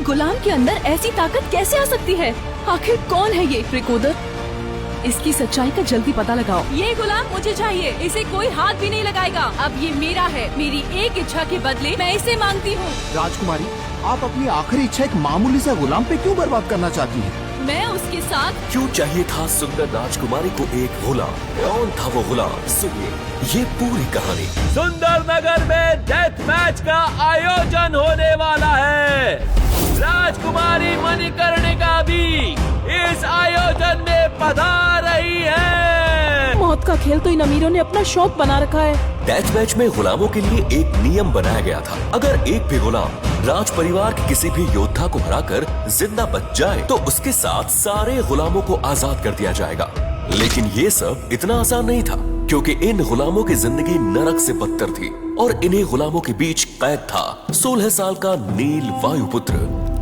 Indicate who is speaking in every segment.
Speaker 1: गुलाम के अंदर ऐसी ताकत कैसे आ सकती है? आखिर कौन है ये रिकोदर? इसकी सच्चाई का जल्दी पता लगाओ।
Speaker 2: ये गुलाम मुझे चाहिए, इसे कोई हाथ भी नहीं लगाएगा। अब ये मेरा है, मेरी एक इच्छा के बदले मैं इसे मांगती हूँ।
Speaker 3: राजकुमारी, आप अपनी आखिरी इच्छा एक मामूली सा गुलाम पे क्यों बर्बाद करना चाहती हैं?
Speaker 2: मैं उसके साथ
Speaker 4: क्यों चाहिए था सुंदर राजकुमारी को एक गुलाम? कौन था वो गुलाम? सुनिए ये पूरी कहानी।
Speaker 5: सुंदर नगर में डेथ मैच का आयोजन होने वाला है। राजकुमारी मणिकर्णिका भी इस आयोजन में पधार रही है।
Speaker 1: मौत का खेल तो इन अमीरों ने अपना शौक बना रखा है।
Speaker 4: डेथ मैच में गुलामों के लिए एक नियम बनाया गया था। अगर एक भी गुलाम राज परिवार के किसी भी योद्धा को हराकर जिंदा बच जाए तो उसके साथ सारे गुलामों को आजाद कर दिया जाएगा। लेकिन ये सब इतना आसान नहीं था, क्योंकि इन गुलामों की जिंदगी नरक से बदतर थी और इन्हीं गुलामों के बीच कैद था 16 साल का नील वायुपुत्र,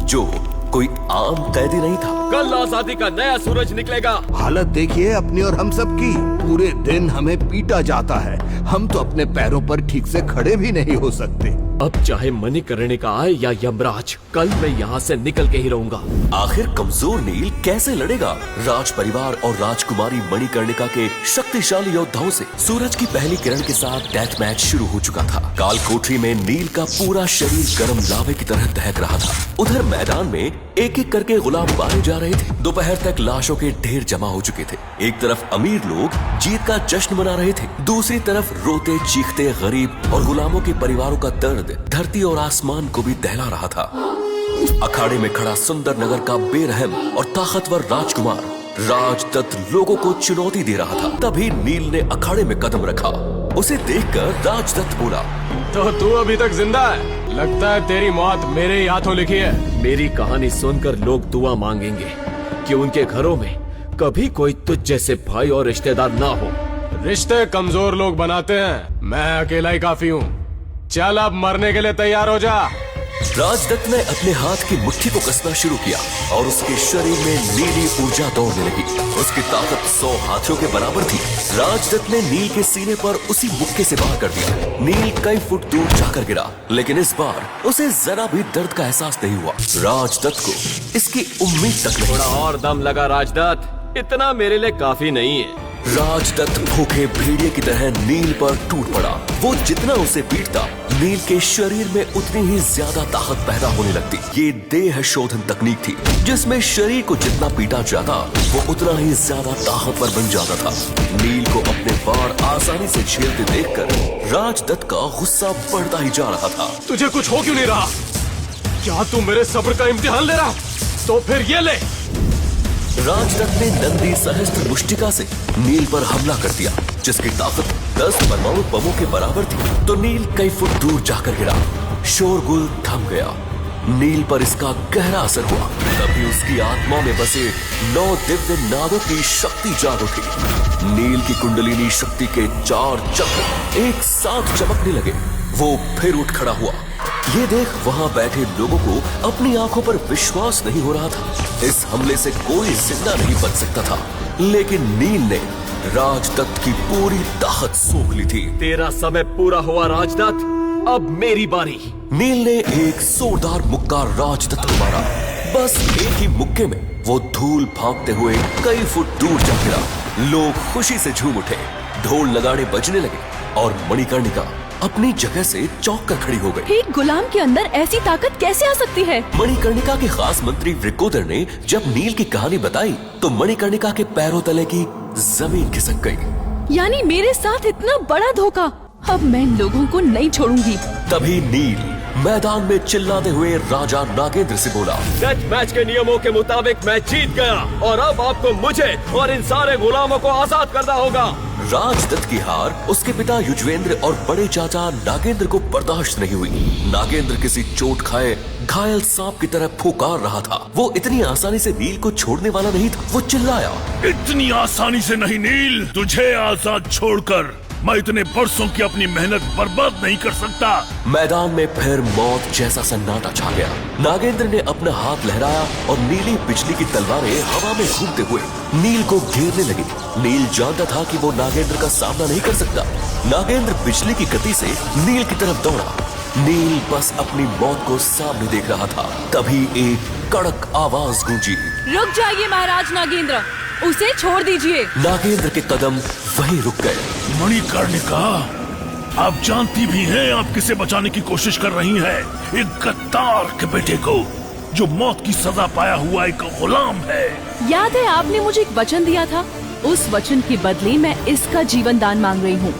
Speaker 4: जो कोई आम कैदी नहीं था।
Speaker 5: कल आजादी का नया सूरज निकलेगा।
Speaker 3: हालत देखिए अपनी और हम सब की। पूरे दिन हमें पीटा जाता है, हम तो अपने पैरों पर ठीक से खड़े भी नहीं हो सकते।
Speaker 5: अब चाहे मणिकर्णिका आए या यमराज, कल मैं यहाँ से निकल के ही रहूंगा।
Speaker 4: आखिर कमजोर नील कैसे लड़ेगा राज परिवार और राजकुमारी मणिकर्णिका के शक्तिशाली योद्धाओं से? सूरज की पहली किरण के साथ डेथ मैच शुरू हो चुका था। काल कोठरी में नील का पूरा शरीर गर्म लावे की तरह दहक रहा था। उधर मैदान में एक एक करके गुलाम मारे जा रहे थे। दोपहर तक लाशों के ढेर जमा हो चुके थे। एक तरफ अमीर लोग जीत का जश्न मना रहे थे, दूसरी तरफ रोते चीखते गरीब और गुलामों के परिवारों का दर्द धरती और आसमान को भी दहला रहा था। अखाड़े में खड़ा सुंदर नगर का बेरहम और ताकतवर राजकुमार राजदत्त लोगों को चुनौती दे रहा था। तभी नील ने अखाड़े में कदम रखा। उसे देखकर राजदत्त बोला,
Speaker 5: तो तू अभी तक जिंदा है? लगता है तेरी मौत मेरे ही हाथों लिखी है। मेरी कहानी सुनकर लोग दुआ मांगेंगे कि उनके घरों में कभी कोई तुझ जैसे भाई और रिश्तेदार ना हो। रिश्ते कमजोर लोग बनाते हैं, मैं अकेला ही काफी हूँ। चल अब मरने के लिए तैयार हो जा।
Speaker 4: राजदत्त ने अपने हाथ की मुट्ठी को कसना शुरू किया और उसके शरीर में नीली ऊर्जा दौड़ने लगी। उसकी ताकत 100 हाथियों के बराबर थी। राजदत्त ने नील के सीने पर उसी मुक्के से वार कर दिया। नील कई फुट दूर जाकर गिरा, लेकिन इस बार उसे जरा भी दर्द का एहसास नहीं हुआ। राजदत्त को इसकी उम्मीद तक नहीं।
Speaker 5: थोड़ा और दम लगा राजदत्त, इतना मेरे लिए काफी नहीं है।
Speaker 4: राजदत्त भूखे भेड़िए की तरह नील पर टूट पड़ा। वो जितना उसे पीटता, नील के शरीर में उतनी ही ज्यादा ताकत पैदा होने लगती। ये देह शोधन तकनीक थी, जिसमें शरीर को जितना पीटा जाता वो उतना ही ज्यादा ताकतवर बन जाता था। नील को अपने वार आसानी से झेलते देखकर राजदत्त का गुस्सा बढ़ता ही जा रहा था।
Speaker 5: तुझे कुछ हो क्यों नहीं रहा? क्या तू मेरे सब्र का इम्तिहान ले रहा? तो फिर ये ले।
Speaker 4: राजदत्त ने नंदी सहस्त्र मुष्टिका से नील पर हमला कर दिया, जिसकी ताकत 10 परमाणु बमों के बराबर थी। तो नील कई फुट दूर जाकर गिरा। शोरगुल थम गया। नील पर इसका गहरा असर हुआ। तभी उसकी आत्मा में बसे 9 दिव्य नागों की शक्ति जाग उठी। नील की कुंडलिनी शक्ति के 4 चक्र एक साथ चमकने लगे। वो फिर उठ खड़ा हुआ। ये देख वहाँ बैठे लोगों को अपनी आंखों पर विश्वास नहीं हो रहा था। इस हमले से कोई जिंदा नहीं बच सकता था, लेकिन नील ने राजदत्त की पूरी ताकत सोख ली थी।
Speaker 5: तेरा समय पूरा हुआ राजदत्त, अब मेरी बारी।
Speaker 4: नील ने एक जोरदार मुक्का राजदत्त को मारा। बस एक ही मुक्के में वो धूल भागते हुए कई फुट दूर जा गिरा। लोग खुशी से झूम उठे, ढोल नगाड़े बजने लगे और मणिकर्णिका अपनी जगह से चौंक कर खड़ी हो गई।
Speaker 1: एक गुलाम के अंदर ऐसी ताकत कैसे आ सकती है?
Speaker 4: मणिकर्णिका के खास मंत्री रिकोदर ने जब नील की कहानी बताई तो मणिकर्णिका के पैरों तले की जमीन खिसक गई।
Speaker 1: यानी मेरे साथ इतना बड़ा धोखा। अब मैं इन लोगों को नहीं छोड़ूंगी।
Speaker 4: तभी नील मैदान में चिल्लाते हुए राजा नागेंद्र से बोला,
Speaker 5: डेथ मैच के नियमों के मुताबिक मैं जीत गया और अब आपको मुझे और इन सारे गुलामों को आजाद करना होगा।
Speaker 4: राजदत्त की हार उसके पिता युजवेंद्र और बड़े चाचा नागेंद्र को बर्दाश्त नहीं हुई। नागेंद्र किसी चोट खाए घायल सांप की तरह फुकार रहा था। वो इतनी आसानी से नील को छोड़ने वाला नहीं था। वो चिल्लाया,
Speaker 6: इतनी आसानी से नहीं नील, तुझे आजाद छोड़कर मैं इतने बरसों की अपनी मेहनत बर्बाद नहीं कर सकता।
Speaker 4: मैदान में फिर मौत जैसा सन्नाटा छा गया। नागेंद्र ने अपना हाथ लहराया और नीली बिजली की तलवारें हवा में घूमते हुए नील को घेरने लगी। नील जानता था कि वो नागेंद्र का सामना नहीं कर सकता। नागेंद्र बिजली की गति से नील की तरफ दौड़ा। नील बस अपनी मौत को सामने देख रहा था। तभी एक कड़क आवाज गूंजी।
Speaker 2: रुक जाइए महाराज नागेंद्र, उसे छोड़ दीजिए।
Speaker 4: नागेंद्र के कदम वहीं रुक गए।
Speaker 6: मणिकर्णिका, आप जानती भी हैं आप किसे बचाने की कोशिश कर रही हैं? एक गद्दार के बेटे को, जो मौत की सजा पाया हुआ एक गुलाम है।
Speaker 1: याद है आपने मुझे एक वचन दिया था, उस वचन के बदले मैं इसका जीवन दान मांग रही हूँ।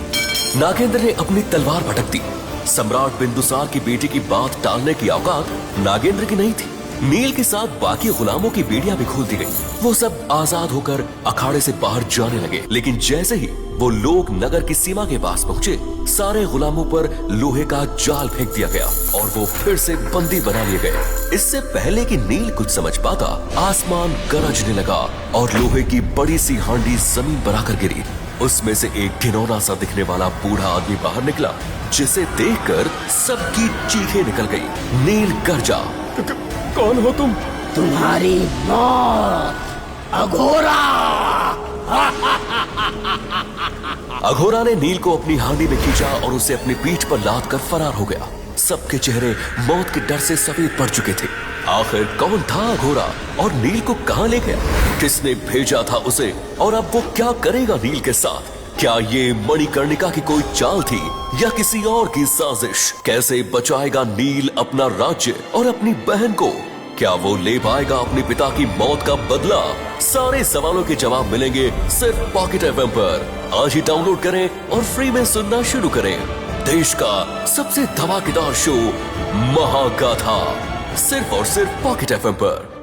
Speaker 4: नागेंद्र ने अपनी तलवार भटक दी। सम्राट बिंदुसार की बेटी की बात टालने की औकात नागेंद्र की नहीं थी। नील के साथ बाकी गुलामों की बेड़ियां भी खोल दी गई। वो सब आजाद होकर अखाड़े से बाहर जाने लगे। लेकिन जैसे ही वो लोग नगर की सीमा के पास पहुंचे, सारे गुलामों पर लोहे का जाल फेंक दिया गया और वो फिर से बंदी बना लिए गए। इससे पहले कि नील कुछ समझ पाता, आसमान गरजने लगा और लोहे की बड़ी सी हांडी जमीन पर आकर गिरी। उसमें से एक घिनौना सा दिखने वाला बूढ़ा आदमी बाहर निकला, जिसे देखकर सबकी चीखें निकल गई। नील गरजा,
Speaker 5: कौन हो तुम?
Speaker 7: तुम्हारी मौत अघोरा।
Speaker 4: अघोरा ने नील को अपनी हांडी में खींचा और उसे अपनी पीठ पर लाद कर फरार हो गया। सबके चेहरे मौत के डर से सफेद पड़ चुके थे। आखिर कौन था अघोरा और नील को कहां ले गया? किसने भेजा था उसे और अब वो क्या करेगा नील के साथ? क्या ये मणिकर्णिका की कोई चाल थी या किसी और की साजिश? कैसे बचाएगा नील अपना राज्य और अपनी बहन को? क्या वो ले पाएगा अपने पिता की मौत का बदला? सारे सवालों के जवाब मिलेंगे सिर्फ पॉकेट एफएम पर। आज ही डाउनलोड करें और फ्री में सुनना शुरू करें। देश का सबसे धमाकेदार शो महागाथा, सिर्फ और सिर्फ पॉकेट एफएम पर।